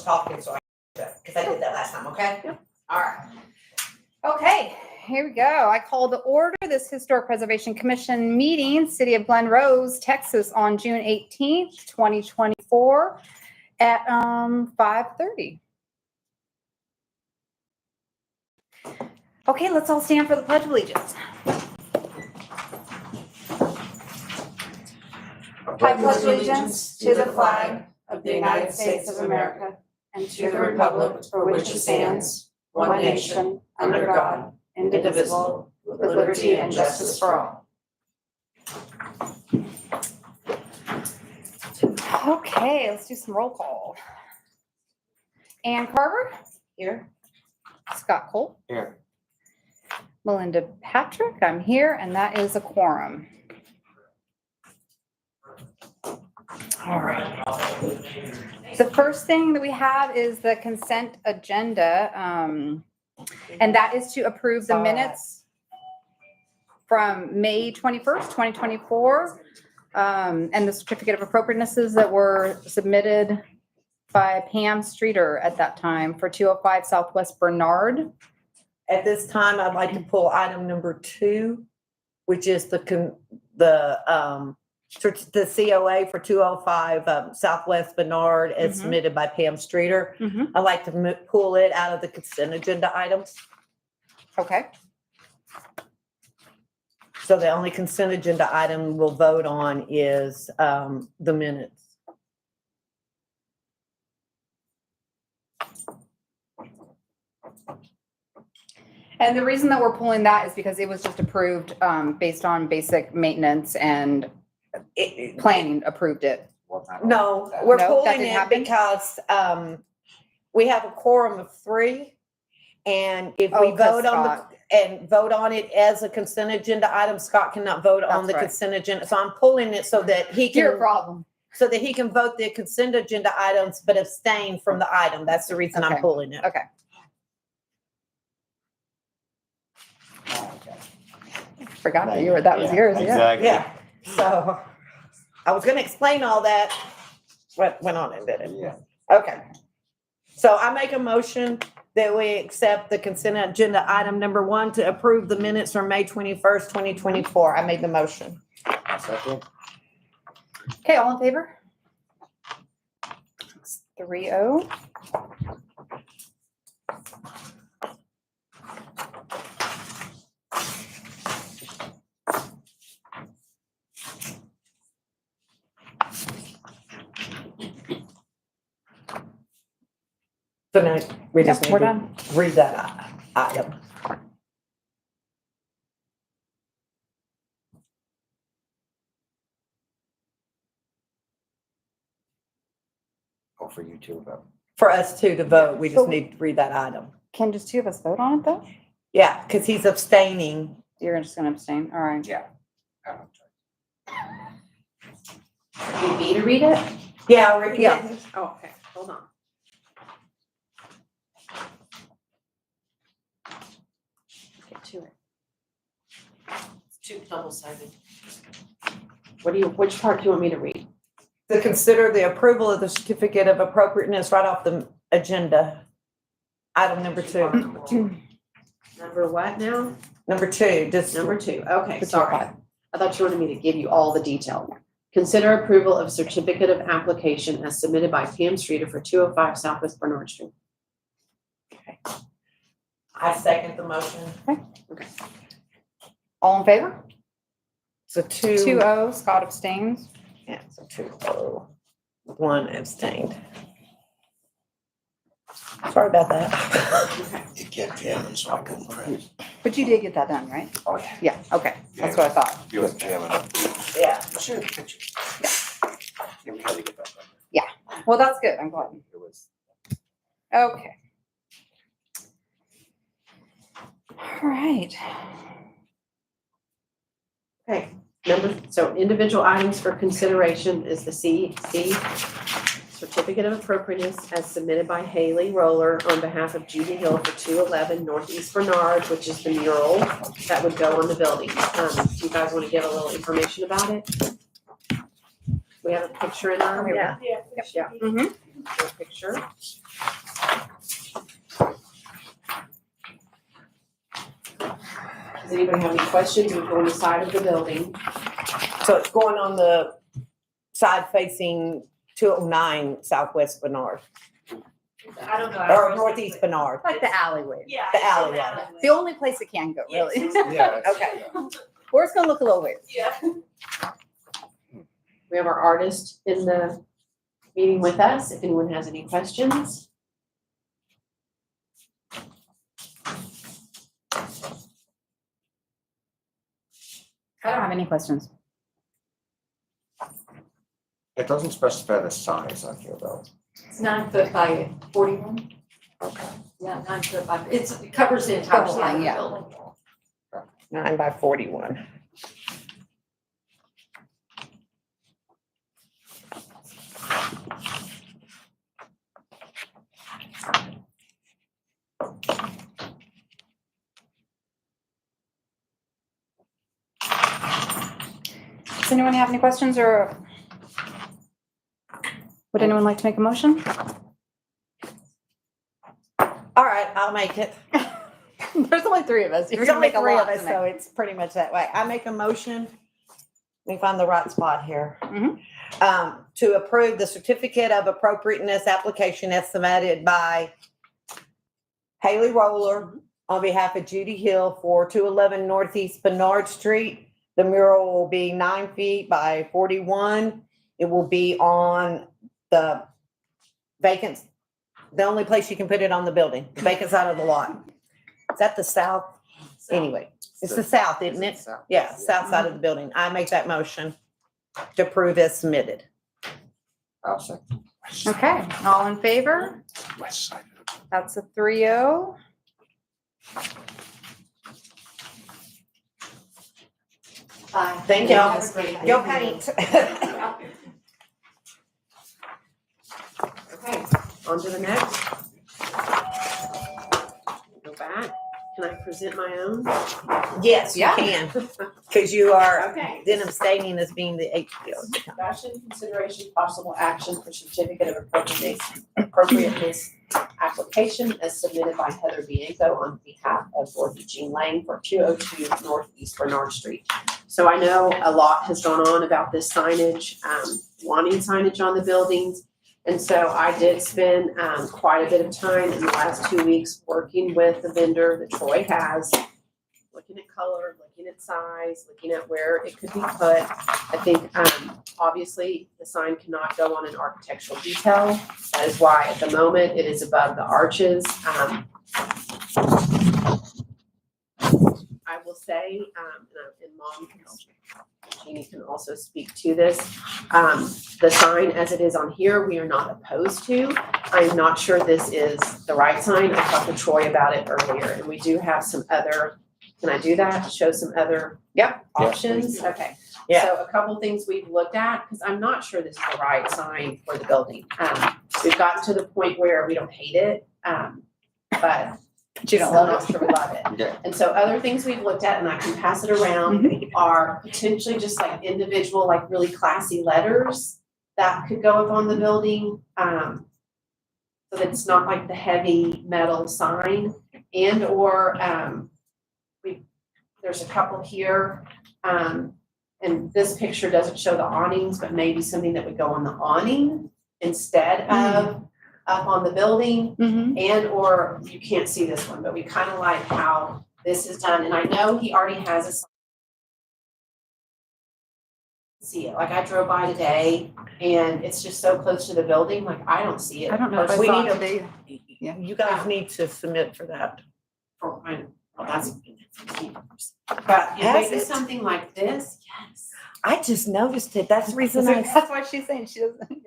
talking, so because I did that last time, okay? Yep. All right. Okay, here we go. I call to order this Historic Preservation Commission meeting, City of Glen Rose, Texas, on June 18th, 2024 at 5:30. Okay, let's all stand for the Pledge of Allegiance. I pledge allegiance to the flag of the United States of America and to the republic for which it stands, one nation, under God, indivisible, with liberty and justice for all. Okay, let's do some roll call. Ann Carver? Here. Scott Cole? Here. Melinda Patrick, I'm here, and that is a quorum. All right. The first thing that we have is the consent agenda, and that is to approve the minutes from May 21st, 2024, and the certificate of appropriatenesses that were submitted by Pam Streeter at that time for 205 Southwest Bernard. At this time, I'd like to pull item number 2, which is the COA for 205 Southwest Bernard as submitted by Pam Streeter. I'd like to pull it out of the consent agenda items. Okay. So the only consent agenda item we'll vote on is the minutes. And the reason that we're pulling that is because it was just approved based on basic maintenance and planning approved it. No, we're No, that pulling didn't it happen? because we have a quorum of 3. And if we because vote on Scott- vote on it as a consent agenda item, Scott cannot vote on That's the right. consent agenda. So I'm pulling it so that he Your can, problem. so that he can vote the consent agenda items, but abstain from the item. That's the reason I'm Okay. pulling it. Okay. Forgot that that was yours, yeah. Exactly. Yeah, so I was gonna explain all that, but went on and did it. Yeah. Okay. So I make a motion that we accept the consent agenda item number 1 to approve the minutes from May 21st, 2024. I made the motion. Second. Okay, all in favor? 3-0. So now we just Yep, need we're to done. read that item. Oh, for you too, though. For us two to vote, we just So- need to read that item. Can just 2 of us vote on it though? Yeah, because he's abstaining. You're just gonna abstain, all right. Yeah. Need me to read it? Yeah, we're- yeah. Oh, okay, hold on. Get to it. It's too double-sided. Which part do you want me to read? To consider the approval of the certificate of appropriateness right off the agenda. Item number 2. Number what now? Number 2, just. Number 2, okay, For sorry. 205. I thought you wanted me to give you all the detail. Consider approval of certificate of application as submitted by Pam Streeter for 205 Southwest Bernard Street. I second the motion. All in favor? So 2. 2-0, Scott abstains. Yeah, so 2-0. 1 abstained. Sorry about that. It kept jamming, so I couldn't press. But you did get that done, right? Oh, yeah. Yeah, okay, that's what I thought. You was jamming up. Yeah. Sure, the picture. Yeah, we tried to get that done. Well, that's good, I'm glad. It was. Okay. All right. Okay, so individual items for consideration is the CEC certificate of appropriateness as submitted by Haley Roller on behalf of Judy Hill for 211 Northeast Bernard, which is the mural that would go on the building. Do you guys want to give a little information about it? We have a picture in there. Yeah. Yeah. Mhm. your picture. Does anybody have any questions? We're going to the side of the building. So it's going on the side facing 209 Southwest Bernard, I don't know. or Northeast Bernard. Like the alleyway. Yeah. The it's alleyway. an It's the only place it can go, really. Yeah. Okay. Or it's gonna look a little weird. Yeah. We have our artist in the meeting with us, if anyone has any questions. I don't have any questions. It doesn't specify the size on here though. It's 9 foot by 41. Okay. Yeah, 9 foot by, it covers the entire The whole side of thing, the yeah. building. 9 by 41. Does anyone have any questions or would anyone like to make a motion? All right, I'll make it. There's only three of us. You're There's gonna only make a 3 of lot us, tonight. so it's pretty much that way. I make a motion. Let me find the right spot here. Mhm. To approve the certificate of appropriateness application as submitted by Haley Roller on behalf of Judy Hill for 211 Northeast Bernard Street. The mural will be 9 feet by 41. It will be on the vacant, the only place you can put it on the building, the vacant side of the lot. Is that the south? Anyway, it's the south, isn't it? Yeah, south side of the building. I make that motion to approve as submitted. I'll second. Okay, all in favor? West side of the building. That's a 3-0. Bye. Thank y'all. Have a great day. Go paint. Okay, on to the next. Go back. Can I present my own? Yes, you Yeah. can, because you are Okay. then abstaining as being the HPO. Discussion, consideration, possible action for certificate of appropriateness application as submitted by Heather Bianco on behalf of Dorothy Jean Lang for 202 Northeast Bernard Street. So I know a lot has gone on about this signage, wanting signage on the buildings. And so I did spend quite a bit of time in the last 2 weeks working with the vendor that Troy has, looking at color, looking at size, looking at where it could be put. I think obviously the sign cannot go on an architectural detail. That is why at the moment it is above the arches. I will say, and Mom, Jeannie can also speak to this. The sign as it is on here, we are not opposed to. I'm not sure this is the right sign. I talked to Troy about it earlier, and we do have some other, can I do that? Show some other options? Okay. Yeah. So a couple things we've looked at, because I'm not sure this is the right sign for the building. We've gotten to the point where we don't hate it, but You don't I'm love not sure we love it. Yeah. And so other things we've looked at, and I can pass it around, are potentially just like individual, like really classy letters that could go up on the building. So that it's not like the heavy metal sign, and or there's a couple here. And this picture doesn't show the awnings, but maybe something that would go on the awning instead of up on the building. Mhm. And or you can't see this one, but we kind of like how this is done. And I know he already has a sign. See it, like I drove by today and it's just so close to the building, like I don't see it. I don't know if I We saw need it to- today. Yeah. You guys need to submit for that. Oh, I know. Well, that's. But if Has they do it? something like this, yes. I just noticed it. That's the reason I That's why she's saying she doesn't.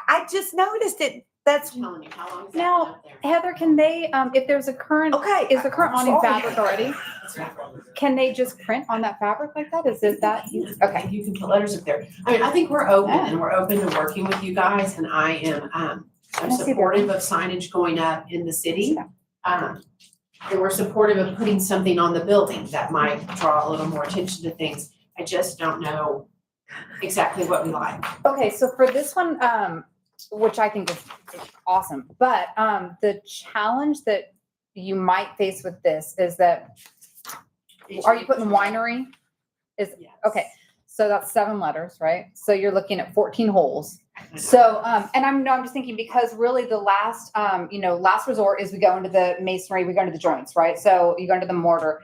I just noticed it. That's, I'm telling you, how long is that Now, up there? Heather, can they, if there's a current, okay. is the current I'm awning sorry. fabric already? Can they just print on that fabric like that? Is it that? Okay. You can put letters up there. I mean, I think we're open and we're open to working with you guys, and I am, I'm I see that. supportive of signage going up in the city. And we're supportive of putting something on the building that might draw a little more attention to things. I just don't know exactly what we like. Okay, so for this one, which I think is awesome. But the challenge that you might face with this is that, are you putting winery? Yes. Okay, so that's 7 letters, right? So you're looking at 14 holes. So, and I'm just thinking, because really the last, last resort is we go into the masonry, we go into the joints, right? So you go into the mortar.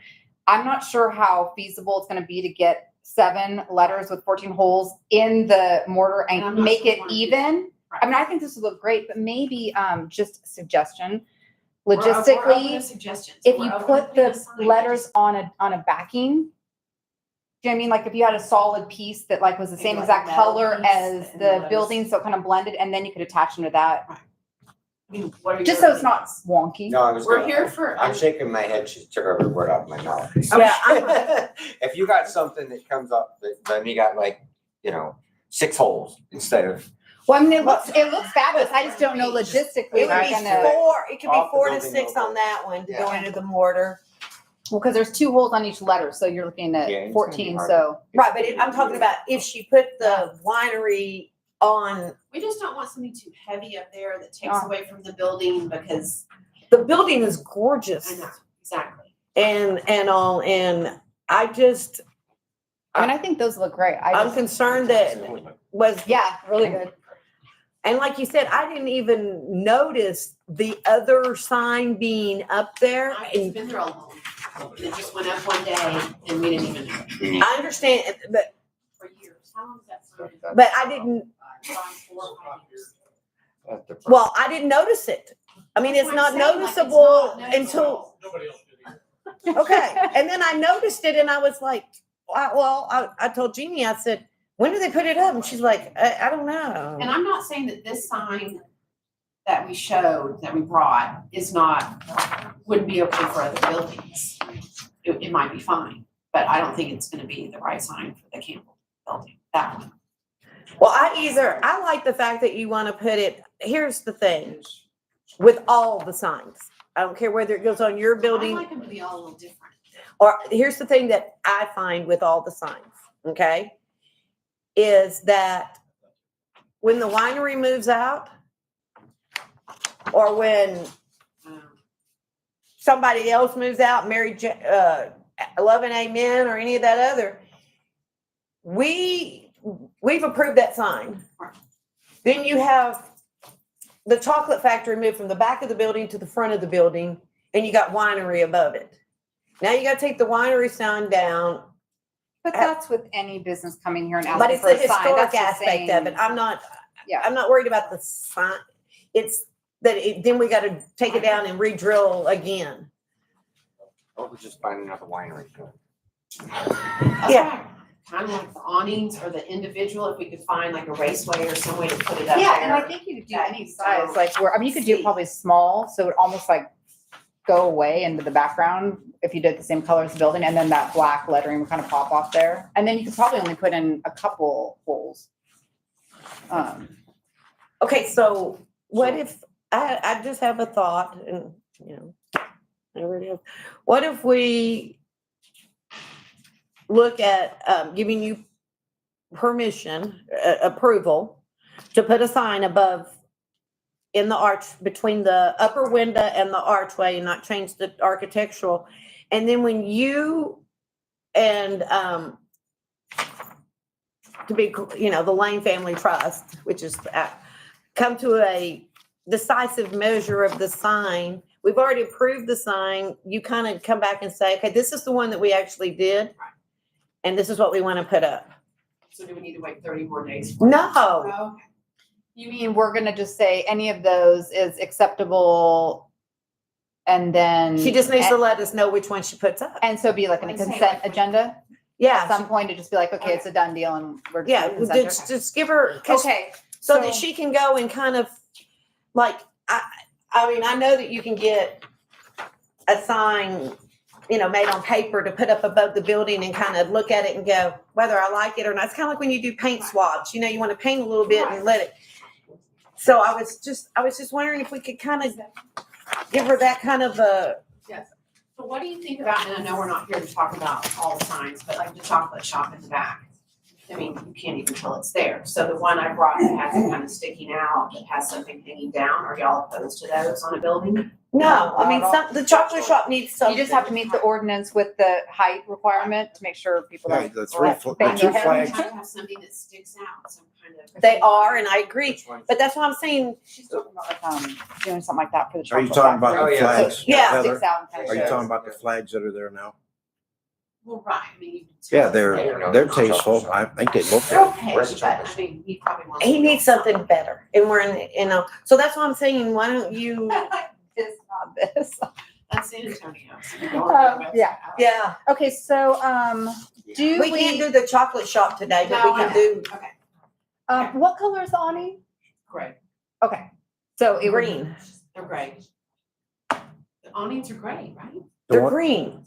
I'm not sure how feasible it's gonna be to get 7 letters with 14 holes in the mortar And I'm and not make sure it we wanna do even. Right. I mean, I think this would look great, but maybe, just a suggestion, We're open to logistically, suggestions. if We're you open put to the sign. letters on a backing, do you know what I mean? Like if you had a solid piece that like was the Maybe same like a exact metal color piece as and the letters. building, so it kind of blended, and then you could attach them to that, I mean, what are just your so it's not wonky. No, I was. We're gonna- here for. I'm shaking my head, she took every word out of my mouth. Yeah, If you got something that comes up, then you got like, 6 holes instead of. Well, I mean, it looks fabulous. I just don't know logistically. it would we're be gonna- 4, it could be Off the 4 to building 6 logo. on that one to go Yeah. into the mortar. Well, because there's 2 holes on each letter, so you're looking Yeah, at it's gonna be 14, hard. so. Right, but I'm talking about if she put the winery on, We just don't want something too heavy up there that takes Oh. away from the building because, the building is gorgeous. I know, exactly. And all, and I just, I mean, I think those look great. I'm concerned that was, Yeah, really good. and like you said, I didn't even notice the other sign being up there. It's And been there all along. It just went up one day and we didn't even know I understand, but, for years. How long has that sign? but I didn't, Gone 4 or 5 years. well, I didn't notice it. I mean, it's That's not what I'm saying, like, it's noticeable not until, noticeable. Nobody else did either. okay. And then I noticed it and I was like, I told Jeannie, I said, when did they put it up? And she's like, I don't know. And I'm not saying that this sign that we showed, that we brought, wouldn't be okay for other buildings. It might be fine, but I don't think it's gonna be the right sign for the Campbell building, that one. Well, I like the fact that you want to put it, here's the thing, with all the signs. I don't care whether it goes on your I building, like them to be all a little different. or here's the thing that I find with all the signs, okay? Is that when the winery moves out, or when somebody else moves out, Love and Amen, or any of that other, we've approved that sign. Then you have the chocolate factory moved from the back of the building to the front of the building, and you got winery above it. Now you gotta take the winery sign down, But that's with any business coming here and but asking it's for the a sign. historic That's just aspect of it. saying- Yeah. I'm not worried about the sign. It's that then we gotta take it down and re-drill again. What was just finding out the winery. Yeah. Kind of like the awnings or the individual, if we could find like a raceway or some way to put it up there. Yeah, and I think you could do that any you size, don't like where, I mean, you could do see. it probably small, so it would almost like go away into the background if you did the same color as the building, and then that black lettering would kind of pop off there. And then you could probably only put in a couple holes. Okay, so what if, I just have a thought and, whatever it is. What if we look at, giving you permission, approval to put a sign above in the arch between the upper window and the archway and not change the architectural. And then when you and, to be, the Lane Family Trust, which is, come to a decisive measure of the sign, we've already approved the sign, you kind of come back and say, okay, this is the one that we actually did. And this is what we want to put up. So do we need to wait 30 more days? for it? No, Oh, okay. You mean we're gonna just say any of those is acceptable, and then. she just needs to let us know which one she puts up. And so be like in a And say, consent like, agenda, at Yeah, some point to just be like, okay, it's a done deal and we're. just yeah, doing consent. just give her, 'cause- Okay. so that she can go and kind of, like, I mean, I know that you can get a sign, made on paper to put up above the building and kind of look at it and go, whether I like it or not. It's kind of like when you do paint swabs, you want to paint a little bit and let it. So I was just wondering if we could kind of give her that kind of a, So what do you think about, and I know we're not here to talk about all the signs, but like the chocolate shop in the back? I mean, you can't even tell it's there. So the one I brought that has it kind of sticking out, that has something hanging down, are y'all opposed to those on a building? No, I mean, the chocolate shop needs You something. just have to meet the ordinance with the height requirement to make sure people Yeah, don't. the three, the Bang two your head. flags. Kind of have something that sticks out, some kind of. They are, and I agree, Which one? but that's what I'm saying. She's talking about like, doing something like that for the Are you chocolate talking about factory. the Oh, yeah. flags? Yeah. Heather? Sticks out and kind Are you of talking shows. about the flags that are there now? Well, right, I mean. you can Yeah, tell they're it's there. tasteful. I think they look They're good. okay, Where's the but I chocolate? mean, he probably wants. He to needs build something better, and we're in, you know, so that's why I'm saying, why don't you, This, not this. That's San Antonio. So you don't have to- Yeah. yeah. Okay, so, do We can't do the chocolate shop today, but we No, can I- do Okay, what color is the awning? great, Okay, so it would. green. they're great. The awnings are great, right? The They're one- green.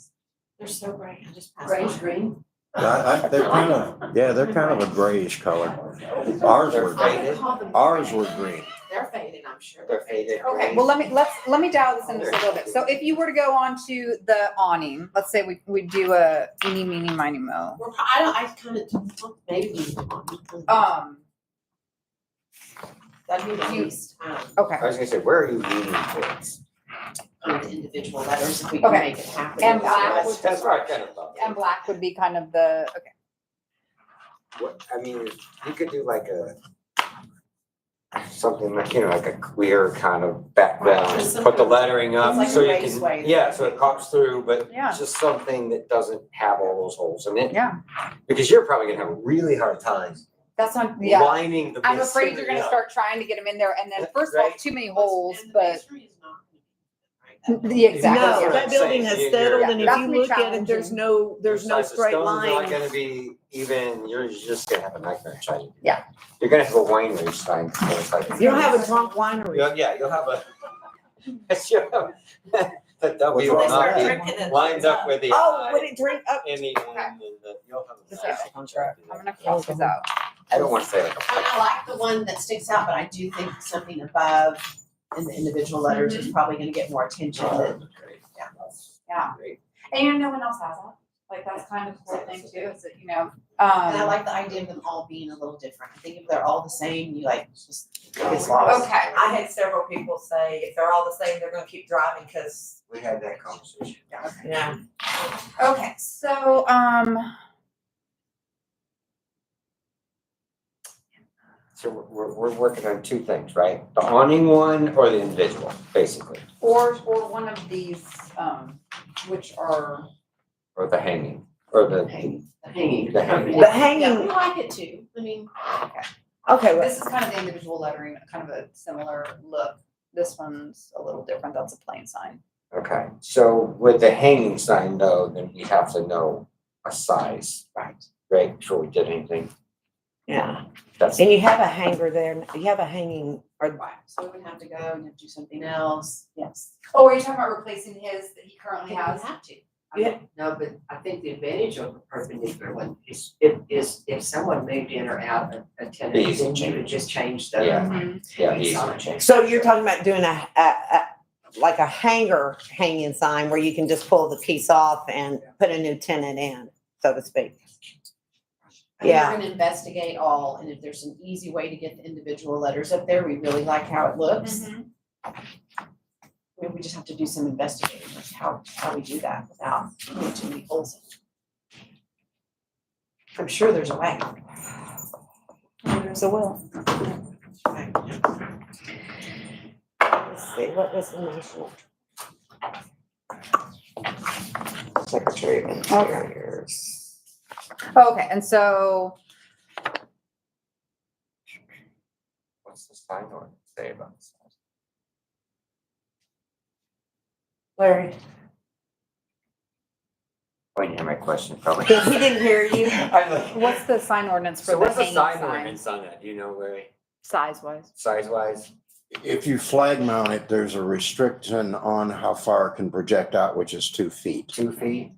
They're so great, I just passed. Grayish by. green. They're kind of, yeah, they're kind of a grayish color. Ours They're were, I faded. would call them ours gray. were green. They're faded, I'm sure. They're faded. Okay, well, let me dial this in just a little bit. So if you were to go on to the awning, let's say we do a eeny, meeny, miny, mo. I kind of, maybe we want. That'd be the you- least, Okay, I was gonna say, where are you leaning towards? on the individual letters, if we can Okay. make it happen. And black That's what I kind of thought. and black would be kind of the, okay. What, I mean, you could do like something like, like a queer kind of background, Just put the something- lettering up it's like so a you raceway. can, yeah, so it pops through, but Yeah. just something that doesn't have all those holes in it. Yeah. Because you're probably gonna have a really hard time That's not, yeah. lining the. I'm afraid you're vicinity gonna up. start trying to get them in there and then first of all, Right. too many holes, And the but masonry is not gonna be right. Yeah, exactly. No, That's what that I'm building saying. has You're- settled, and if That's you gonna be look at it, there's no Your straight stone's Not line. gonna be even, you're just gonna have a nightmare trying to do Yeah. that. You're gonna have a winery sign, so it's like. You don't have a drunk winery. Yeah, you'll have a. You'll have- The W What's will wrong not with be that? lined up with the Oh, I would it drink up? in the end, and you'll have. Just like a contract. I'm gonna cross this out. I don't wanna say like. I mean, I like the one that sticks out, but I do think something above in the individual letters is probably gonna get more attention than. Yeah. Great. And no one else has that. Like, that's kind of the cool thing too, is that, And I like the idea of them all being a little different. I think if they're all the same, you like, just gets lost. Okay. I had several people say if they're all the same, they're gonna keep driving, cause, We had that conversation. yeah. Okay, so, So we're working on two things, right? The awning one or the individual, basically, or one of these, which are, or the hanging, or the. The hanging. The hanging. The Yeah, hanging, we like it too. I mean, okay, well, this is kind of the individual lettering, kind of a similar look. This one's a little different, that's a plain sign. Okay, so with the hanging sign though, then we have to know a size, right, before we did anything. yeah. That's, And you have a hanger there, you have a hanging, or, right, so we would have to go and have to do something else. Yes. Oh, are you talking about replacing his that he currently We has? have to. Yeah. No, but I think the advantage of a perpendicular one is if someone moved in or out a tenant, Easy then you would just change the. Yeah. Mhm. yeah, easy to change. so you're talking about doing like a hanger hanging sign where you can just pull the piece off and put a new tenant in, so to speak. I think Yeah. we're gonna investigate all, and if there's an easy way to get the individual letters up there, we really like how it looks. Mhm. I mean, we just have to do some investigating of how we do that without putting too many holes in. I'm sure there's a way. There's a will. Let's see, what was the national? Secretary of Interiors. Okay, and so, What's the sign ordinance say about this? Larry, Oh, you didn't hear my question, probably. he didn't hear you. I'm like- what's the sign ordinance for So the what's the hanging sign sign, ordinance on that, do you know, Larry, size wise? size wise? If you flag mount it, there's a restriction on how far it can project out, which is 2 feet. 2 feet?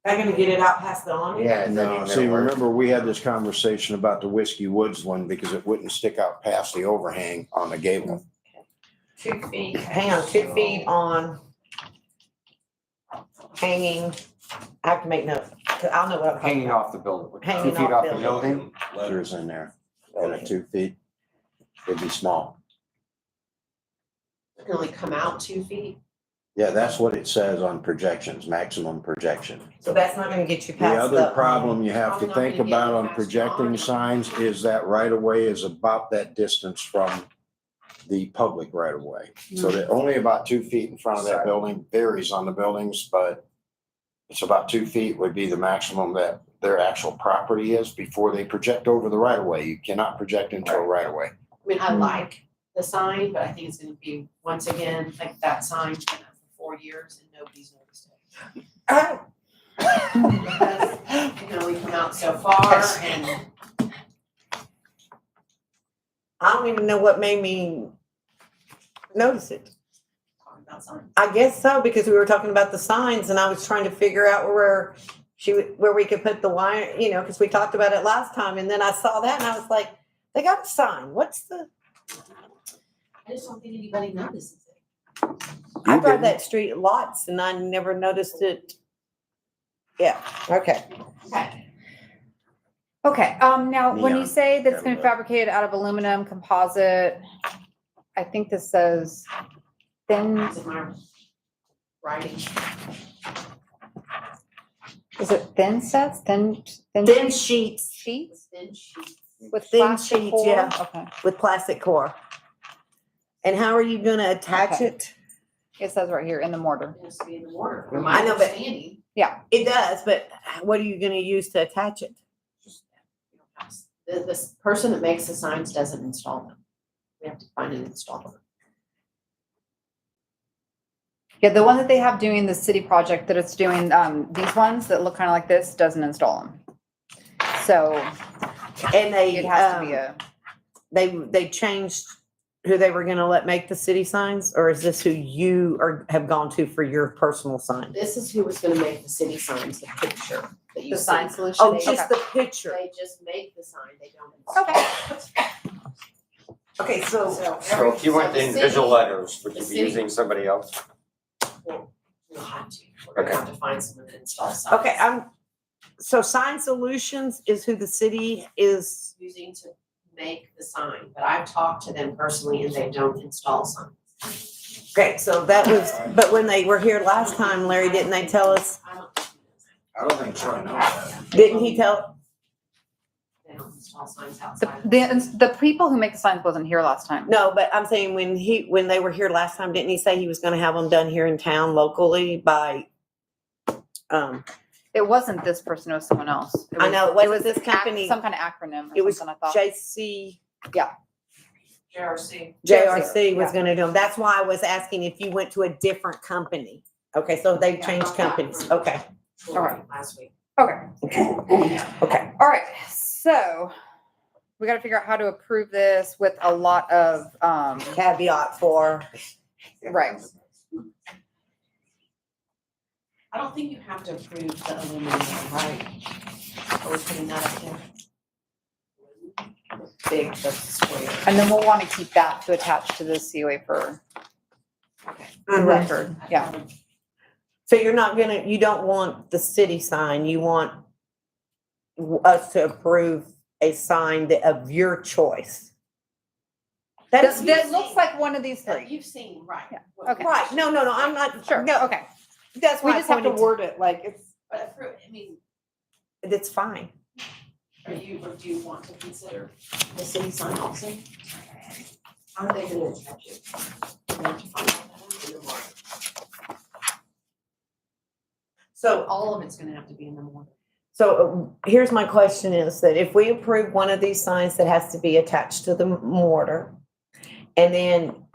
They're gonna get it out past the awning? Yeah. and then No, you're see, gonna work- remember, we had this conversation about the Whiskey Woods one because it wouldn't stick out past the overhang on the gable. 2 feet. Hang on, 2 feet on hanging, I have to make notes. I'll know what I'm talking Hanging about. off the building, Hanging 2 feet off off the building. Letters in there, and at 2 feet, it'd be small. It can only come out 2 feet. Yeah, that's what it says on projections, maximum projection. So that's not gonna get you The past other problem you have to Probably not think gonna get about you on past projecting John. signs is that right of way is about that distance from the public right of way. So that only about 2 feet in front of that Sorry. building, varies on the buildings, but it's about 2 feet would be the maximum that their actual property is before they project over the right of way. You cannot project into a right of way. I mean, I like the sign, but I think it's gonna be, once again, like that sign's been up for 4 years and nobody's noticed it. Because it can only come out so far and I don't even know what made me notice it. talking about signs. I guess so, because we were talking about the signs and I was trying to figure out where where we could put the wire, you know, because we talked about it last time, and then I saw that and I was like, they got a sign. What's the, I just don't think anybody notices it. I You drive didn't? that street lots and I never noticed it. Yeah, okay. Okay. Okay, now, when you Neon. say that's been Yeah. fabricated out of aluminum composite, I think this says thin, Is it my writing? is it thin sets, thin Thin sheets sheets Thin sheets. with Thin plastic sheets, core? yeah. Okay, with plastic core. And how are you gonna attach Okay. it? it says right here in the mortar. It has to be in the water. I From my know, but- understanding, It does, but what are you gonna use to attach it? you don't have to- this person that makes the signs doesn't install them. We have to find an installer. Yeah, the one that they have doing the city project that it's doing, these ones that look kind of like this, doesn't install them. So And they, it has to be a, they changed who they were gonna let make the city signs, or is this who you have gone to for your personal sign? This is who was gonna make the city signs, the picture that you the see. sign solution. Oh, Okay. just the picture. They just make the sign, they don't install. Okay. Okay, so, So if you went to individual letters, would the you be city- using somebody else? We'll have to, we're gonna Okay. have to find someone that installs signs. okay, so Sign Solutions is who the city is, Using to make the sign, but I've talked to them personally and they don't install signs. okay, so that was, but when they were here last time, Larry, didn't they tell us, I don't, I don't think so, no. didn't he tell? they don't install signs The, outside. the people who make the signs wasn't here last time. No, but I'm saying when they were here last time, didn't he say he was gonna have them done here in town locally by, It wasn't this person, it was someone else. I know, it wasn't this ac- company. Some kind of acronym it or was something, I thought. JRC JRC. JRC was yeah. gonna do them. That's why I was asking if you went to a different company. Okay, so they changed companies. Okay, All right. Last week. Okay, okay. all right, so we gotta figure out how to approve this with a lot of, Caveat for, right. I don't think you have to approve the aluminum, right? Are we putting that up there? Big, the square. And then we'll wanna keep that to attach to the COA for the record, yeah. So you're not gonna, you don't want the city sign, you want us to approve a sign of your choice. That's, That looks like one of these That three. you've seen, right? Yeah, What- okay. right, no, I'm not, Sure, no, okay. that's We why I just have to pointed word it like it's, But approve, I mean, it's fine. or do you want to consider the city sign also? How are they gonna attach it? We have to find out in the morning. So All of it's gonna have to be in the morning. So here's my question is that if we approve one of these signs that has to be attached to the mortar, and then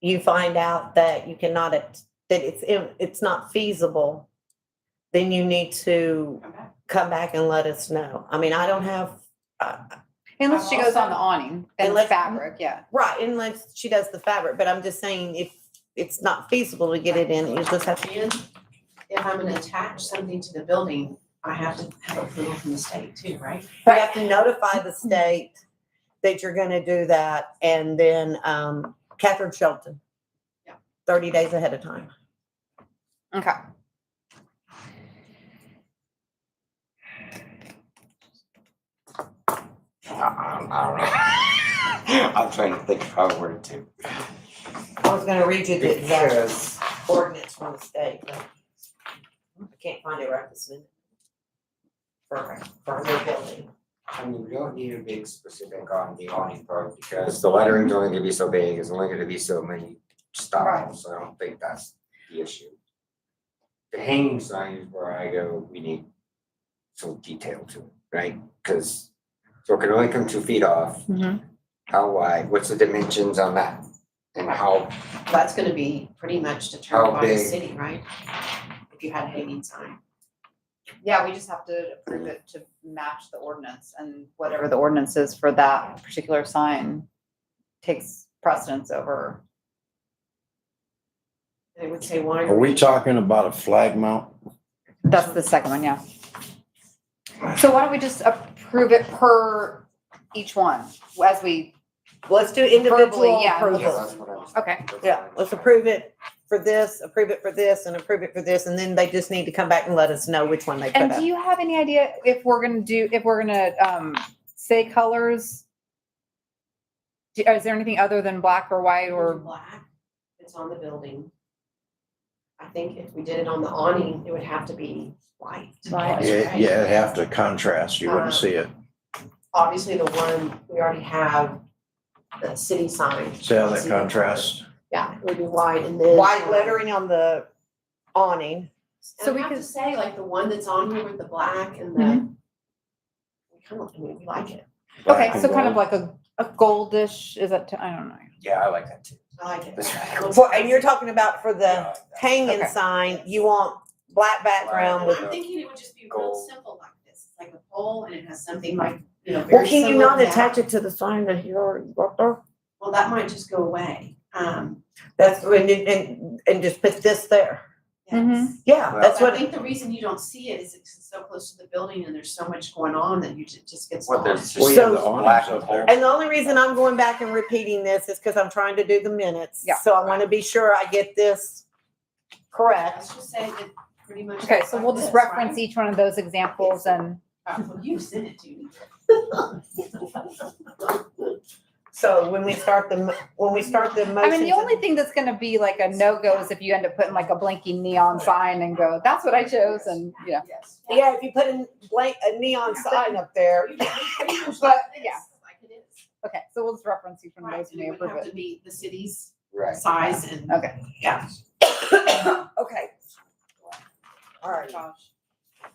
you find out that you cannot, that it's not feasible, then you need to Come back. come back and let us know. I mean, I don't have, unless she goes on the awning and Unless- fabric, yeah. right, unless she does the fabric, but I'm just saying if it's not feasible to get it in, you just have to. And if I'm gonna attach something to the building, I have to have approval from the state too, right? You have to notify the state that you're gonna do that, and then, Catherine Shelton. Yeah. 30 days ahead of time. Okay. I don't know. I'm trying to think how I word it too. I was gonna read you the exact Because, ordinance from the state, but I can't find it right this minute. For their building. I mean, we don't need to be specific on the awning part because the lettering's only gonna be so big, it's only gonna be so many styles, so I don't think that's the issue. The hanging sign is where I go, we need some detail to it, right? Cause, so it can only come 2 feet off, Mhm. how wide, what's the dimensions on that? And how, That's gonna be pretty much determined How by the big? city, right? If you had a hanging sign. Yeah, we just have to approve it to match the ordinance, and whatever the ordinance is for that particular sign takes precedence over. And it would say winery. Are we talking about a flag mount? That's the second one, yeah. So why don't we just approve it per each one as we, Let's do individual yeah, approval. that's what I was. okay. Yeah, let's approve it for this, approve it for this, and approve it for this, and then they just need to come back and let us know which one they put And up. do you have any idea if we're gonna say colors? Is there anything other than black or white Or or, black, it's on the building. I think if we did it on the awning, it would have to be white. White. Yeah, yeah, it'd have to contrast. You wouldn't see it. Obviously, the one, we already have the city sign. See how that contrasts? Yeah, it would be white and then. White lettering on the awning. So So we we have could- to say, like, the one that's on here with the black and the. Mhm. We kind of, I mean, we like it. okay, Black so and kind of gold. like a goldish, is that, I don't know. Yeah, I like that too. I like it. That's right. For, and you're talking about for the Yeah. hanging Okay. sign, you want black background with, I'm thinking it would just be real Gold. simple like this, it's like a pole and it has something like, you know. well, very can you similar not to that. attach it to the sign that you already got there? Well, that might just go away. That's when you, and just put this there. Yes. Yeah, Well- that's I what, think the reason you don't see it is it's so close to the building and there's so much going on that it just gets What lost. there's Well, yeah, the So- awning's up there. and the only reason I'm going back and repeating this is because I'm trying to do the minutes. Yeah. So I want to be sure I get this correct. Let's just say that pretty much. Okay, looks so like we'll just this, reference right? each one of those examples and, Well, you sent it to me. So when we start the motion. I mean, the only thing that's gonna be like a no-go is if you end up putting like a blinking neon sign and go, that's what I chose, and, yeah. Yes. Yeah, if you put a neon sign up there. You can pretty much But, like this, yeah. like it is. Okay, so we'll just reference each one of Right, those and when we it would approve have it. to meet the city's Right. size and. Okay. Okay. All right,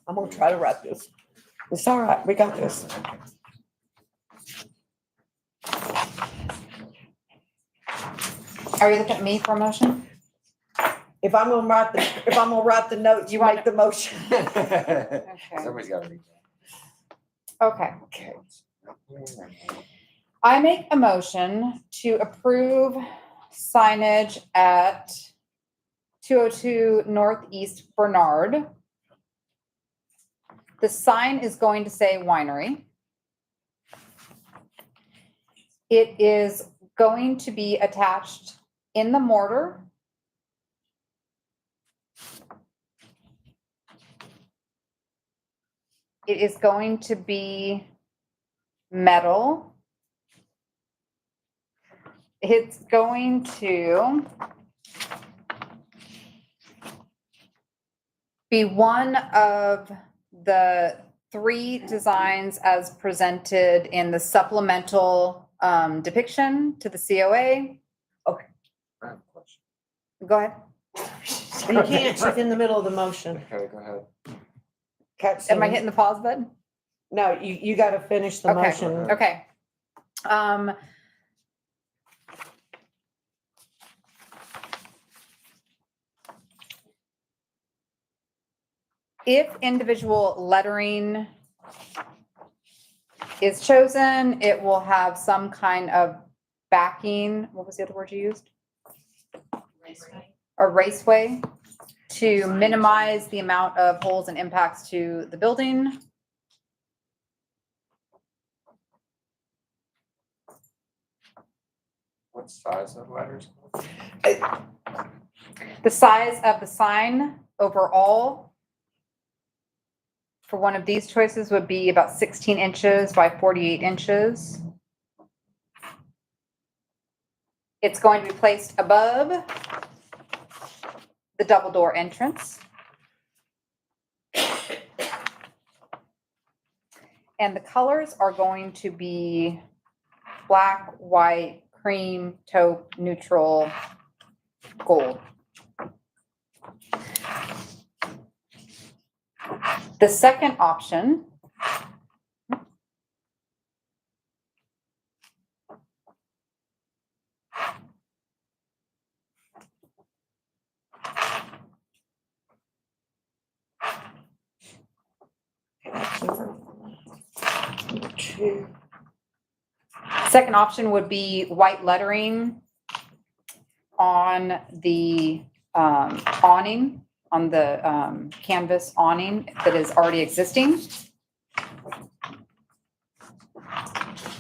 I'm gonna try to write this. It's all right, we got this. Are you looking at me for a motion? If I'm gonna write the notes, you You want make the motion. Okay. Somebody's gotta read Okay. Okay. that. I make a motion to approve signage at 202 Northeast Bernard. The sign is going to say winery. It is going to be attached in the mortar. It is going to be metal. It's going to be one of the 3 designs as presented in the supplemental depiction to the COA. I have a question. Go ahead. You can't, she's in the middle of the motion. Okay, go ahead. Catch Am I some- hitting the pause button? No, you gotta finish the Okay. motion. Okay. If individual lettering is chosen, it will have some kind of backing. What was the other word you used? A raceway to minimize the amount of holes and impacts to the building. What size of letters? The size of the sign overall for one of these choices would be about 16 inches by 48 inches. It's going to be placed above the double door entrance. And the colors are going to be black, white, cream, taupe, neutral, gold. The second option would be white lettering on the awning, on the canvas awning that is already existing.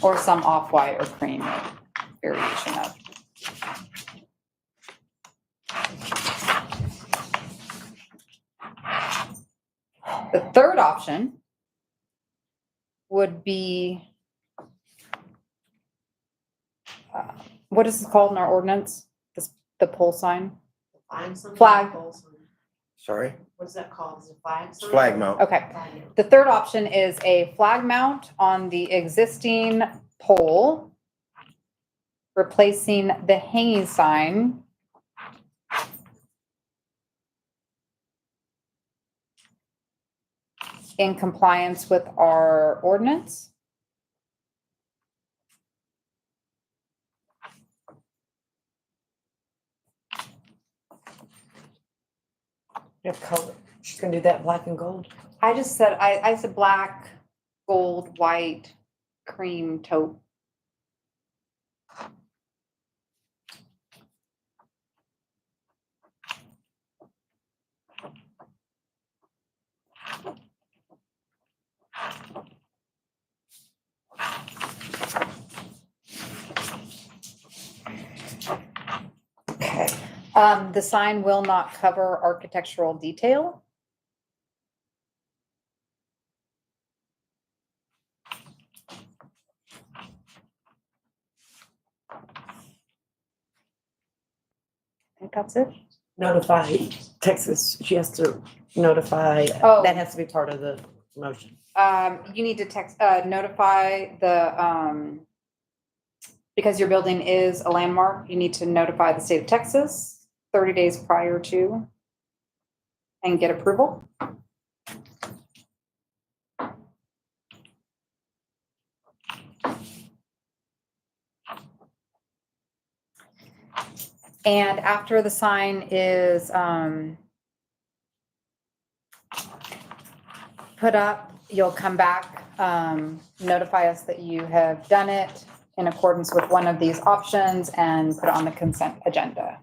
Or some off-white or cream variation of. The third option would be, what is it called in our ordinance? The pole sign? Flag. Sorry? What's that called? Is it flag sign? Flag mount. Okay. The third option is a flag mount on the existing pole, replacing the hanging sign in compliance with our ordinance. Yeah, color. She's gonna do that black and gold. I just said, I said black, gold, white, cream, taupe. Okay. The sign will not cover architectural detail. I think that's it. Notify Texas. She has to notify. Oh. That has to be part of the motion. You need to notify the, because your building is a landmark, you need to notify the state of Texas 30 days prior to and get approval. And after the sign is, put up, you'll come back, notify us that you have done it in accordance with one of these options and put it on the consent agenda.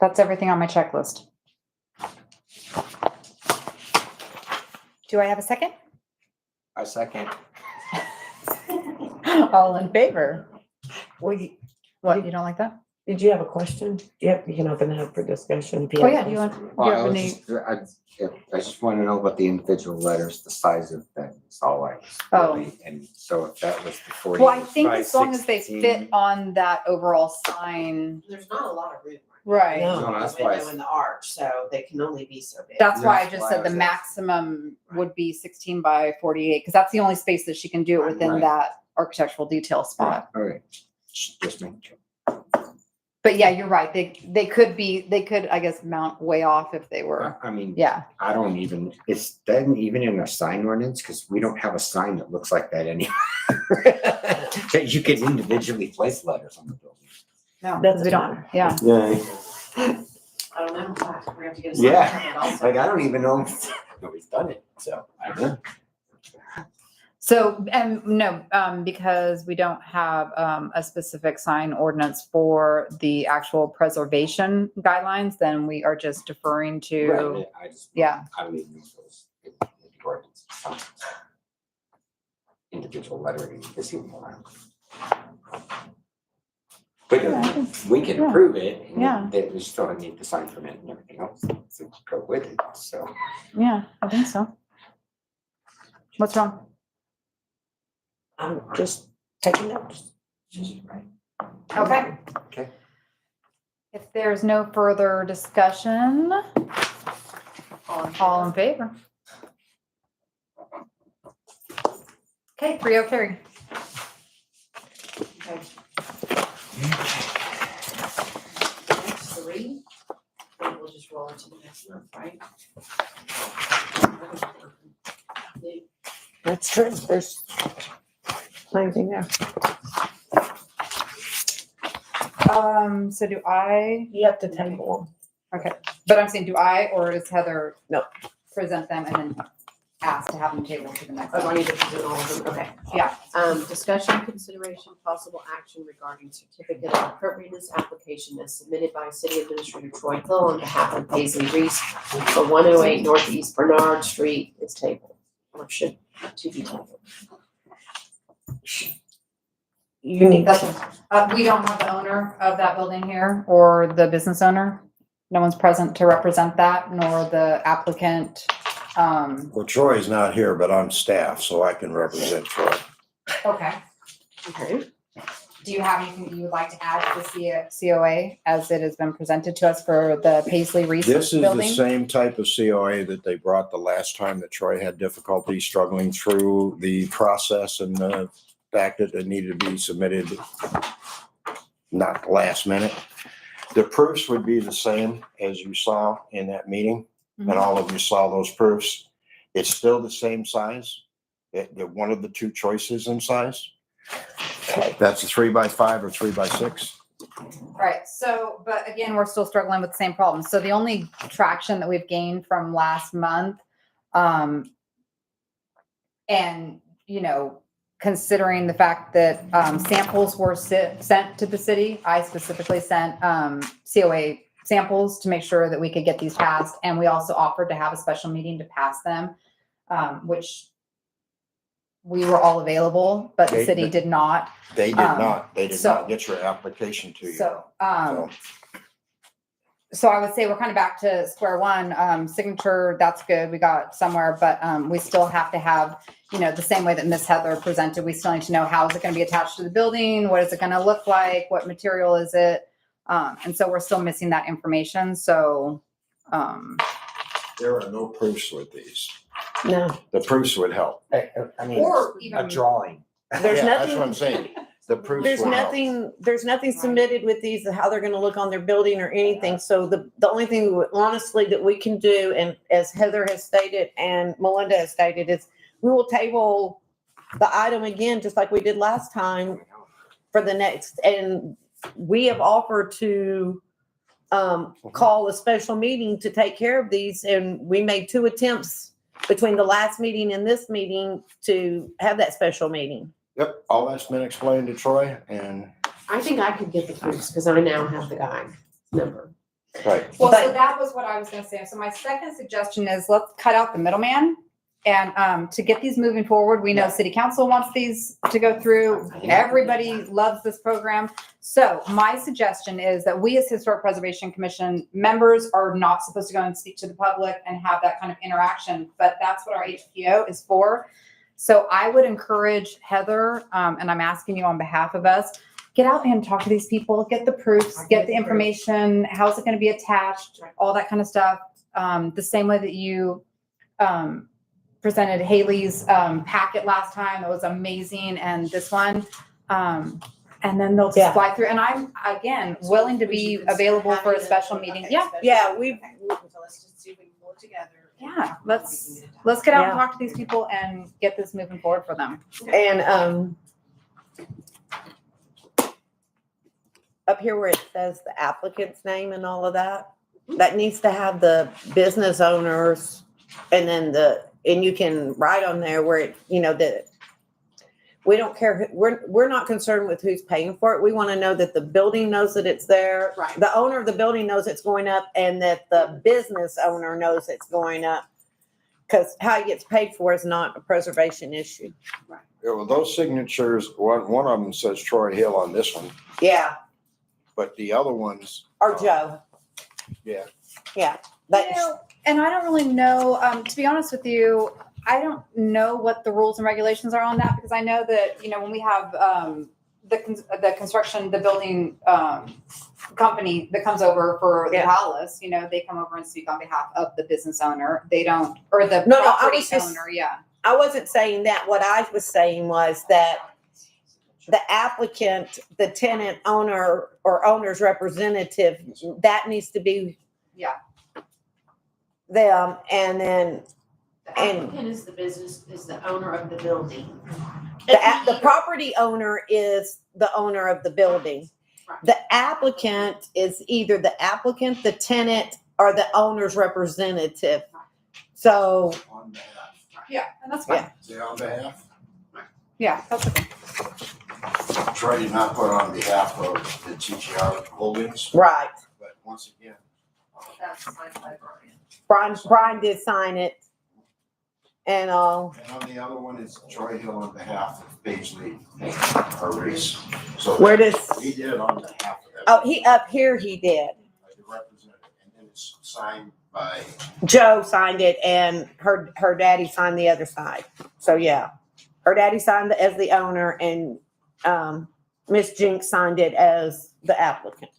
That's everything on my checklist. Do I have a second? A second. All in favor? Well, What, you don't like that? did you have a question? Yep, you can open it up for discussion. if you Oh, have yeah, a do you question. want, do Well, you I have was any? I just want to know about the individual letters, the size of them, that's all I was Oh. really, and so if that was the 40 Well, I think by as long as they 16. fit on that overall sign. There's not a lot of room. Right. No. No, that's The why, window in the arch, so they can only be so big. That's why I That's just why I said the was maximum would be 16 by 48, because that's the only space that she can do it within Right. that architectural detail spot. all right, just make sure. But yeah, you're right. They could, I guess, mount way off if they were. I mean, Yeah. I don't even, it's then even in our sign ordinance, because we don't have a sign that looks like that anymore. That you can individually place letters on the building. No, That's we don't. fine. Yeah. Yeah. I don't know, we have to get a sign Yeah, permit also. like I don't even know if nobody's done it, so I don't know. So, no, because we don't have a specific sign ordinance for the actual preservation guidelines, then we are just deferring to, Right, I just. yeah. I don't even know if those, if the ordinance, some individual lettering is even allowed. But we can Yeah. approve it, Yeah. and then we still need the sign permit and everything else to go with it, so. Yeah, I think so. What's wrong? I'm just taking notes. Okay. Okay. If there's no further discussion, all in favor? Okay, 3-0 carry. Okay. Next three, and we'll just roll into the next month, right? That's true. There's anything there. So do I, You have to table okay, but I'm saying, do I, or does Heather? No. Present them and then ask to have them tabled to the next Oh, do I one? need to present all of them? Okay. Yeah. Discussion, consideration, possible action regarding certificate of appropriateness application as submitted by City Administrator Troy Hill on behalf of Paisley Reese for 108 Northeast Bernard Street. It's tabled, or should to be tabled. You need That's, to. we don't have the owner of that building here or the business owner. No one's present to represent that, nor the applicant. Well, Troy's not here, but I'm staff, so I can represent Troy. Okay. Okay. Do you have anything you would like to add to the COA as it has been presented to us for the Paisley Reese This is the building? same type of COA that they brought the last time that Troy had difficulty struggling through the process and the fact that it needed to be submitted not last minute. The proofs would be the same as you saw in that meeting, and all of you saw those proofs. It's still the same size. One of the two choices in size. That's a 3x5 or 3x6. Right, so, but again, we're still struggling with the same problem. So the only traction that we've gained from last month, and, you know, considering the fact that, samples were sent to the city, I specifically sent, COA samples to make sure that we could get these passed. And we also offered to have a special meeting to pass them, which we were all available, but the city did not. They did not so- get your application to you. So, So, so I would say we're kind of back to square one. Signature, that's good. We got somewhere, but we still have to have, you know, the same way that Miss Heather presented. We still need to know how is it going to be attached to the building? What is it going to look like? What material is it? And so we're still missing that information. So, there are no proofs with these. No, The proofs would help. I mean, or a even drawing. there's Yeah, That's what I'm nothing, saying. The proofs would help. there's nothing submitted with these, how they're gonna look on their building or anything. So the only thing honestly that we can do, and as Heather has stated and Melinda has stated, is we will table the item again, just like we did last time for the next, and we have offered to call a special meeting to take care of these, and we made 2 attempts between the last meeting and this meeting to have that special meeting. Yep, all that's been explained to Troy and, I think I could get the proofs because I now have the guy number. right. well, so But- that was what I was going to say. So my second suggestion is let's cut out the middleman. And to get these moving forward, we know city council wants these to go through. Everybody loves this program. So my suggestion is that we as Historic Preservation Commission members are not supposed to go and speak to the public and have that kind of interaction, but that's what our HPO is for. So I would encourage Heather, and I'm asking you on behalf of us, get out and talk to these people, get the proofs, get the information, how's it going to be attached, all that kind of stuff. The same way that you presented Haley's packet last time. That was amazing. And this one, and then they'll just Yeah. fly through. And I'm, again, willing to be available for a special meeting. Yeah, Yeah, we've, So let's just see if we can pull it together. yeah, let's get out and Yeah. talk to these people and get this moving forward for them. and up here where it says the applicant's name and all of that, that needs to have the business owners and then and you can write on there where it, you know, the We don't care, we're not concerned with who's paying for it. We want to know that the building knows that it's there. Right. The owner of the building knows it's going up and that the business owner knows it's going up. Because how it gets paid for is not a preservation issue. Yeah, well, those signatures, one of them says Troy Hill on this one, Yeah, but the other ones, or Joe. yeah. Yeah, but You know, and I don't really know, to be honest with you, I don't know what the rules and regulations are on that because I know that, you know, when we have the construction, the building company that comes over for the Yeah. palace, you know, they come over and speak on behalf of the business owner. They don't, or the No, I property was just- owner, yeah. I wasn't saying that. What I was saying was that the applicant, the tenant owner or owner's representative, that needs to be Yeah. them. And then The applicant is the business, is the owner of the building. the property owner is the owner of the building. Right. The applicant is either the applicant, the tenant, or the owner's representative. So, On behalf. Yeah, and that's fine. Is it on behalf? Yeah, that's okay. Troy did not put on behalf of the TGR Holdings, right. but once again, That's signed by Brian. Brian did sign it. And, and on the other one is Troy Hill on behalf of Paisley, or Reese. So where does, he did it on behalf of oh, everybody. he, up here he did. Like the representative, and then it's signed by, Joe signed it and her daddy signed the other side. So yeah, her daddy signed it as the owner and Miss Jinx signed it as the applicant.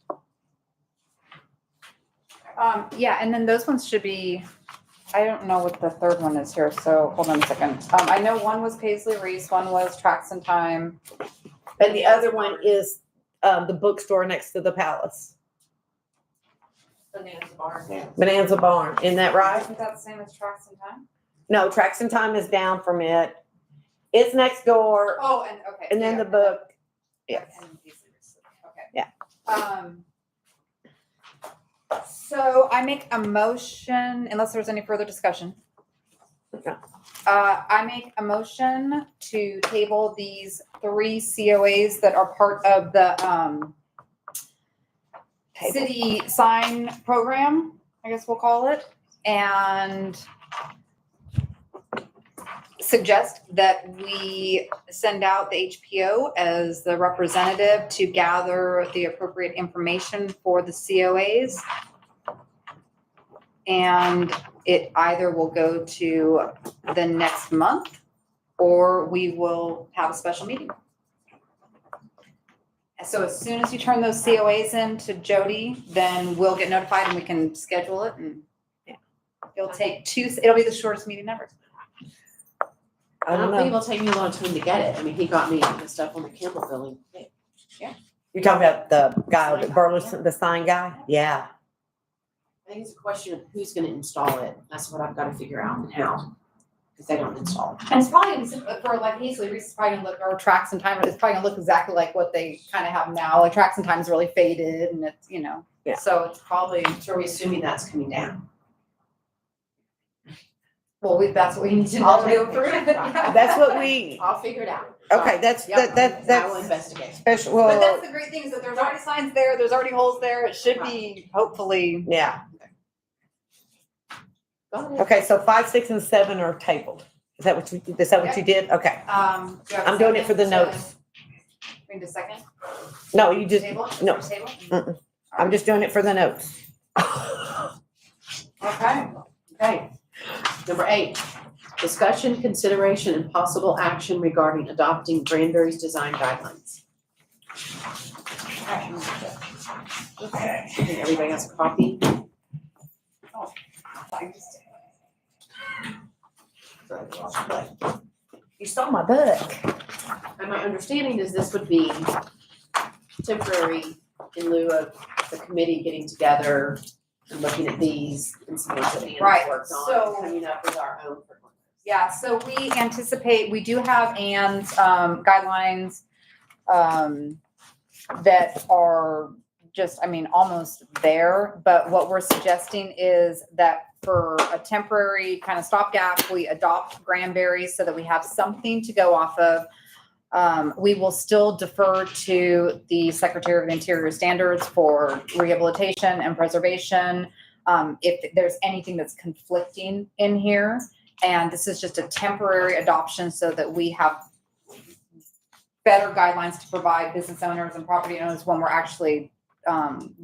Yeah, and then those ones should be, I don't know what the third one is here, so hold on a second. I know one was Paisley Reese, one was Tracks and Time. And the other one is the bookstore next to the palace, Bonanza Bar. Bonanza Barn. Isn't that right? Isn't that the same as Tracks and Time? No, Tracks and Time is down from it. It's next door, Oh, and okay. and then yeah, the book. Yes. and Paisley Reese, okay. Yeah. So I make a motion, unless there's any further discussion. Okay. I make a motion to table these 3 COAs that are part of the, Table. city sign program, I guess we'll call it, and suggest that we send out the HPO as the representative to gather the appropriate information for the COAs. And it either will go to the next month or we will have a special meeting. So as soon as you turn those COAs in to Jody, then we'll get notified and we can schedule it and it'll be the shortest meeting ever. I don't think know. it'll take me a long time to get it. I mean, he got me the stuff on the Campbell building. You're talking about the guy, the Burleson, the sign guy? Yeah. I think it's a question of who's gonna install it. That's what I've gotta figure out and how, because they don't install it. And it's probably, for like Paisley Reese, it's probably gonna look, or Tracks and Time, it's probably gonna look exactly like what they kind of have now. Like Tracks and Time is really faded and it's, you know. Yeah. So it's probably, So are we assuming that's coming down? well, that's what we need to I'll know. take a picture. That's what we, I'll figure it out. okay, that's, Yep, that's I will special, investigate. But well, that's the great thing is that there's already signs there, there's already holes there. It should be hopefully. yeah. Go ahead. Okay, so 5, 6, and 7 are tabled. Is that what you did? Okay. Do you have a I'm doing it for the second to- notes. We need a second? No, you just, Table? no. Table? I'm just doing it for the notes. Okay. Okay. Number 8, discussion, consideration, and possible action regarding adopting Granbury's design guidelines. I think everybody has a copy. You stole my book. And my understanding is this would be temporary in lieu of the committee getting together and looking at these and some things that Anna's Right, worked on, so- coming up with our own. Yeah, so we anticipate, we do have Ann's guidelines that are just, I mean, almost there. But what we're suggesting is that for a temporary kind of stopgap, we adopt Granbury so that we have something to go off of. We will still defer to the Secretary of the Interior standards for rehabilitation and preservation. If there's anything that's conflicting in here, and this is just a temporary adoption so that we have better guidelines to provide business owners and property owners when we're actually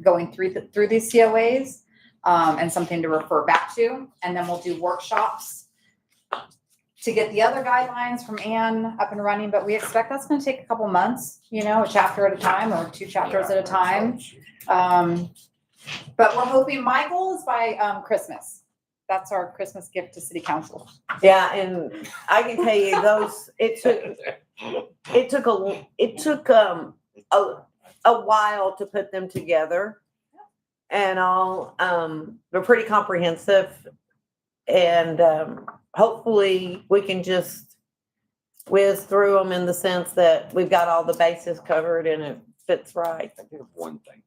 going through these COAs, and something to refer back to. And then we'll do workshops to get the other guidelines from Anne up and running, but we expect that's gonna take a couple months, a chapter at a time or 2 chapters at a time. But we're hoping, my goal is by Christmas. That's our Christmas gift to city council. Yeah, and I can tell you those, it took a while to put them together. And all, they're pretty comprehensive. And hopefully we can just whiz through them in the sense that we've got all the bases covered and it fits right. I do have one thing.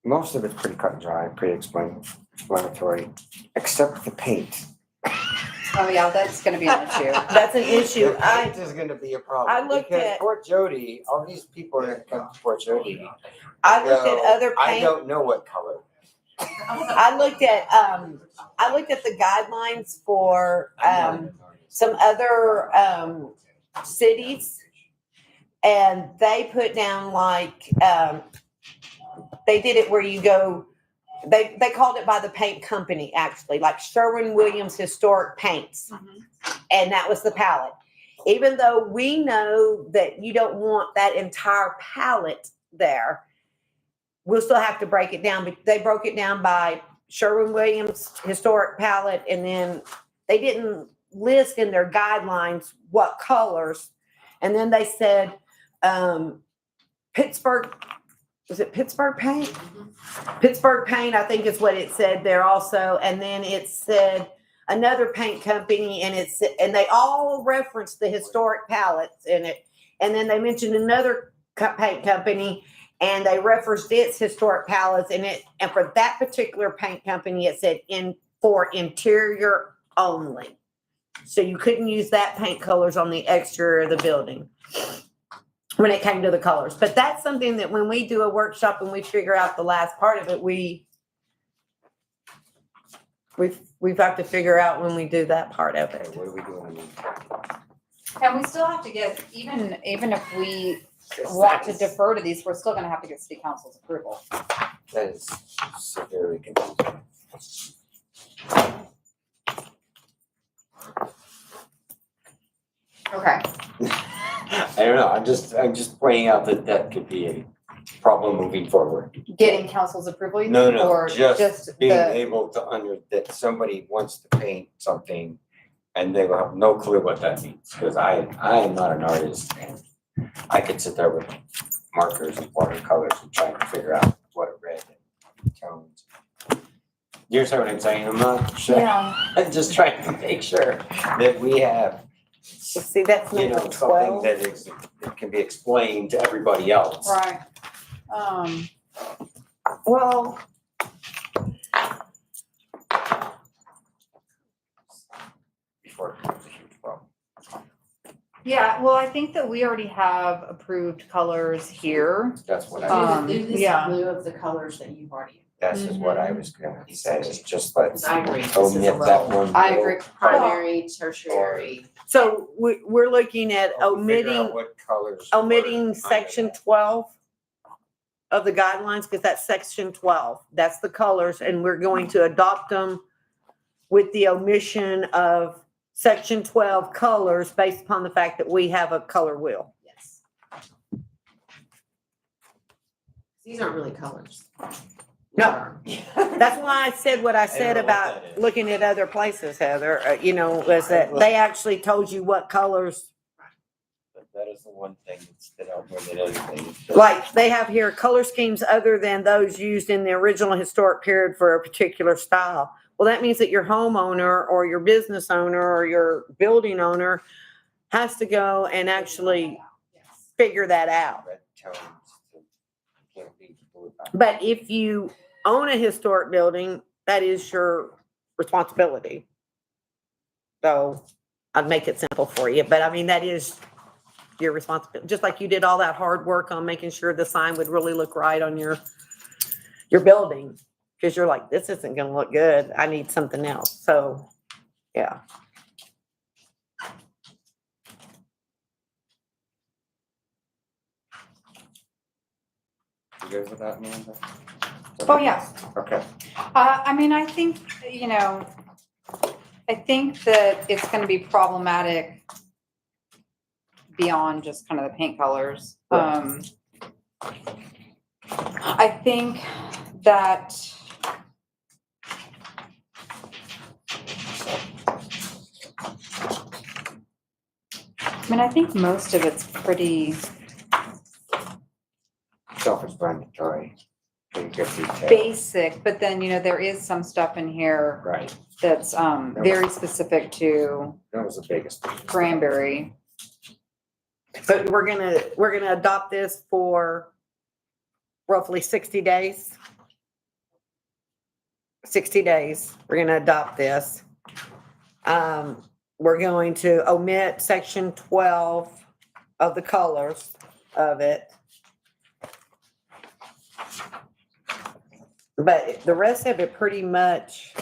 Most of it's pretty cut and dry, pretty explanatory, except the paint. Oh yeah, that's gonna be an issue. That's an issue. The paint is gonna be a problem. I looked because at- Port Jody, all these people are gonna come to Port Jody. I looked at go, other I paint. don't know what color. I looked at the guidelines for some other cities, and they put down like they did it where you go. They called it by the paint company, actually, like Sherwin-Williams Historic Paints, and that was the palette. Even though we know that you don't want that entire palette there, we'll still have to break it down. But they broke it down by Sherwin-Williams Historic Palette, and then they didn't list in their guidelines what colors. And then they said Pittsburgh, was it Pittsburgh Paint? Pittsburgh Paint, I think is what it said there also. And then it said another paint company, and they all referenced the historic palettes in it. And then they mentioned another paint company, and they referenced its historic palettes in it. And for that particular paint company, it said for interior only. So you couldn't use that paint colors on the exterior of the building when it came to the colors. But that's something that when we do a workshop and we figure out the last part of it, we've got to figure out when we do that part of it. What are we doing? And we still have to get, even if we want to defer to these, we're still gonna have to get city council's approval. That is severely confusing. Okay. I don't know, I'm just pointing out that could be a problem moving forward. Getting council's approval? No, Or just being the, able to that somebody wants to paint something and they will have no clue what that means, because I am not an artist and I could sit there with markers and watercolors and try to figure out what a red and tones. You understand what I'm saying? I'm not sure. yeah, I'm just trying to make sure that we have, See, that's you number know, something 12. that can be explained to everybody else. right. Well, Before it becomes a huge problem. Yeah, well, I think that we already have approved colors here. That's what I, Um, This yeah. is blue of the colors that you've already. that's just what I was gonna say, is just let's I agree. This is a omit that little one. I agree. primary, tertiary. so we're looking at Figure out omitting what colors. were omitting under section that. 12 of the guidelines, because that's section 12. That's the colors, and we're going to adopt them with the omission of section 12 colors based upon the fact that we have a color wheel. Yes. These aren't really colors. No. That's why I said what I said know what about that is. looking at other places, Heather, was that they actually told you what colors. But that is the one thing that stood out more than anything. Like they have here color schemes other than those used in the original historic period for a particular style. Well, that means that your homeowner or your business owner or your building owner has to go and actually Yes. figure that out. Red tones. Can't be blue. But if you own a historic building, that is your responsibility. So I'd make it simple for you, but I mean, that is your responsibility, just like you did all that hard work on making sure the sign would really look right on your building. Cause you're like, this isn't gonna look good. I need something else. So, yeah. You good with that, Amanda? Oh, yeah. Okay. I mean, I think, I think that it's gonna be problematic beyond just kind of the paint colors. I think that I think most of it's pretty Self-explanatory. Pretty good detail. basic, but then, there is some stuff in here Right, that's very specific to that was the biggest thing. Granbury. But we're gonna adopt this for roughly 60 days. 60 days, we're gonna adopt this. We're going to omit section 12 of the colors of it. But the rest of it pretty much,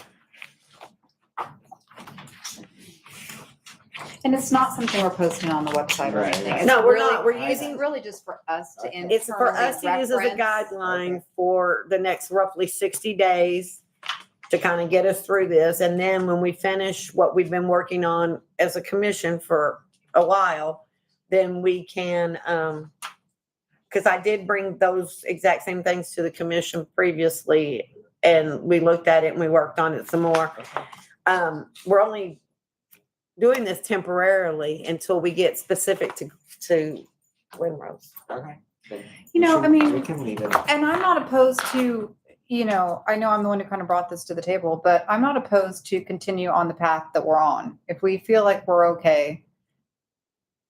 And it's not something we're posting on the website or Right. anything. It's No, we're really- not. We're it's using- really just for us to internally it's for us to use as a reference. guideline for the next roughly 60 days to kind of get us through this. And then when we finish what we've been working on as a commission for a while, then we can, because I did bring those exact same things to the commission previously, and we looked at it and we worked on it some more. We're only doing this temporarily until we get specific to Windrose. Okay. I mean, We can leave it. and I'm not opposed to, I know I'm the one who kind of brought this to the table, but I'm not opposed to continue on the path that we're on. If we feel like we're okay,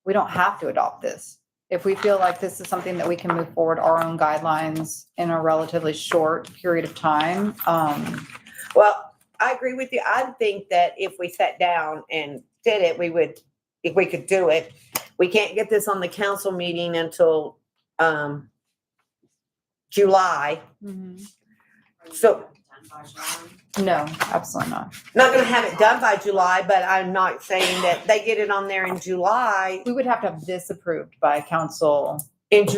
we don't have to adopt this. If we feel like this is something that we can move forward our own guidelines in a relatively short period of time, Well, I agree with you. I think that if we sat down and did it, if we could do it. We can't get this on the council meeting until, July. So no, absolutely not. not gonna have it done by July, but I'm not saying that they get it on there in July, We would have to have this approved by council. and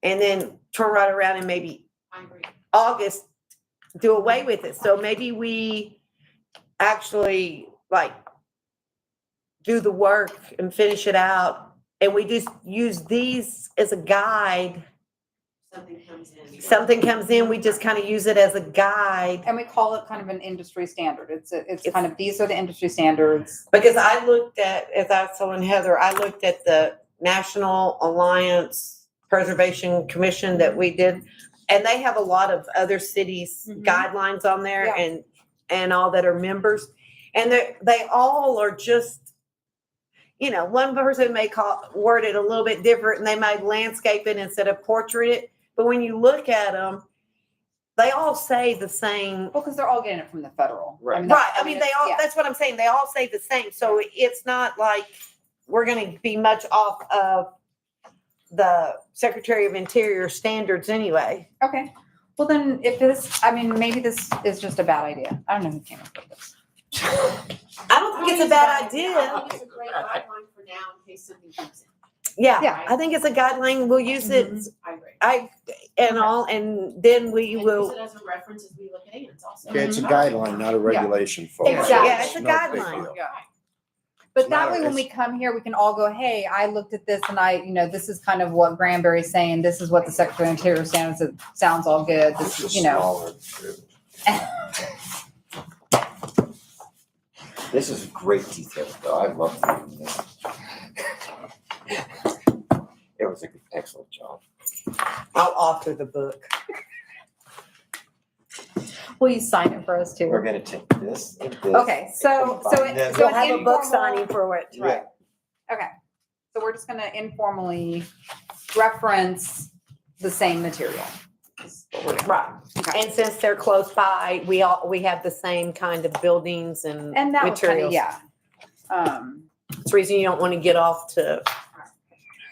then turn right around and maybe I agree. August, do away with it. So maybe we actually do the work and finish it out. And we just use these as a guide. Something comes in, we just kind of use it as a guide. And we call it kind of an industry standard. It's kind of, these are the industry standards. Because I looked at, as I was telling Heather, I looked at the National Alliance Preservation Commission that we did. And they have a lot of other cities' Mhm. guidelines on there Yeah. and all that are members. And they all are just, one person may word it a little bit different and they might landscape it instead of portrait it. But when you look at them, they all say the same. Well, because they're all getting it from the federal. Right. Right. I mean, they all, yeah. that's what I'm saying. They all say the same. So it's not like we're going to be much off of the Secretary of Interior standards anyway. Okay. Well, then maybe this is just a bad idea. I don't know who came up with this. I don't think it's a bad I idea. think it's a great guideline for now in case something comes in. Yeah. Yeah. I think it's a guideline. We'll use it. I agree. And then we And will. use it as a reference as we look at it, it's also. Okay, it's a guideline, not a regulation, folks. Exactly. Yeah, it's a no big guideline. deal. Yeah. But It's that not- way, when we come here, we can all go, hey, I looked at this and this is kind of what Granbury's saying. This is what the Secretary of Interior stands. It sounds all good. It's This, just smaller. This is great detail, though. I love reading this. It was an excellent job. I'll author the book. Will you sign it for us too? We're gonna take this and this. Okay, so combine them. You'll an have a book informal- signing for it. Right. Okay, so we're just gonna informally reference the same material. is what we're doing. Right. Okay. And since they're close by, we have the same kind of buildings and And that was kind of, materials. yeah. It's the reason you don't want to get off to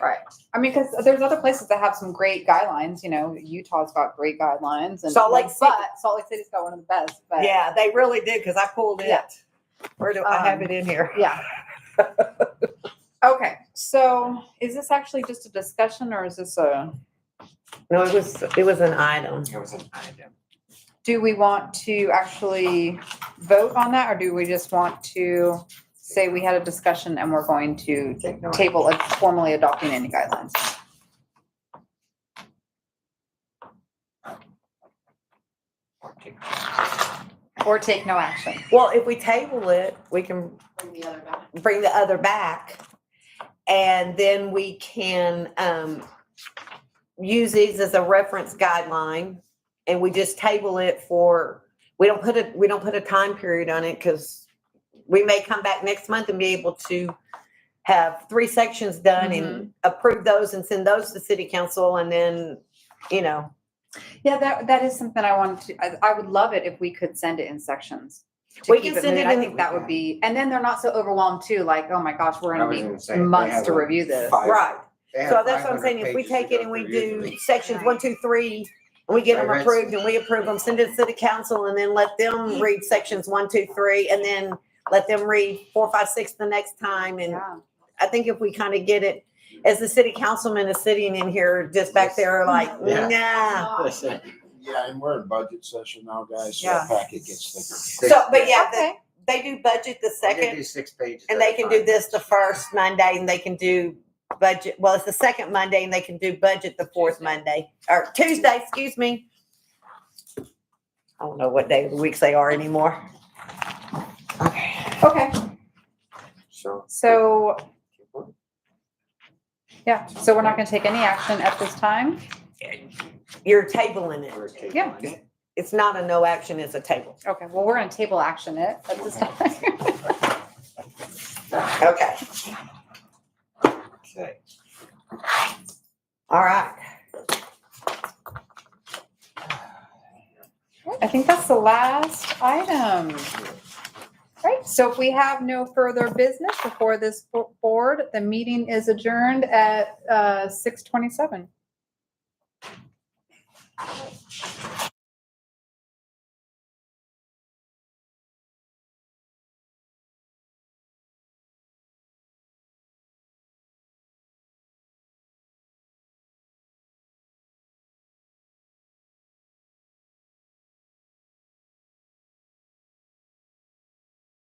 Right. I mean, because there's other places that have some great guidelines, you know, Utah's got great guidelines and. Salt Lake City. But Salt Lake City's got one of the best, but. Yeah, they really did, because I pulled it. Yeah. Where do I have it in here? Yeah. Okay, so is this actually just a discussion or is this No, it was an item. It was an item. do we want to actually vote on that or do we just want to say we had a discussion and we're going to table formally adopting any guidelines? Or take no action? Well, if we table it, we can Bring the other back. bring the other back. And then we can, use these as a reference guideline. And we just table it for, we don't put a time period on it, because we may come back next month and be able to have 3 sections done and approve those and send those to city council, and then, you know. Yeah, that is something I wanted to, I would love it if we could send it in sections. to We keep can send moving. it I in- think that would be, and then they're not so overwhelmed too, like, oh my gosh, we're I gonna was be gonna say, they months have to a review this. Right. They have So that's what I'm 500 saying, if we pages to take it go and we through do usually. sections 1, 2, 3, and we get them I read- approved and we approve them, send it to city council, and then let them read sections 1, 2, 3, and then let them read 4, 5, 6 the next time. And Yeah. I think if we kind of get it, as the city councilman is sitting in here just back there like, Yeah. nah. Listen, Yeah, and we're in budget session now, guys, so Yeah. the packet gets thicker. So, but yeah, Okay, they do budget the they can second, do 6 pages. and at they a can do time. this the first Monday, and they can do budget, well, it's the second Monday, and they can do budget the fourth Monday, or Tuesday, excuse me. I don't know what day of the weeks they are anymore. okay, So. so, yeah, so we're not gonna take any action at this time? You're tabling it. we're taking Yeah. it. It's not a no action, it's a table. Okay, well, we're gonna table action it at this time. Okay, Okay. all right. I think that's the last item. Right, so if we have no further business before this board, the meeting is adjourned at 6:27.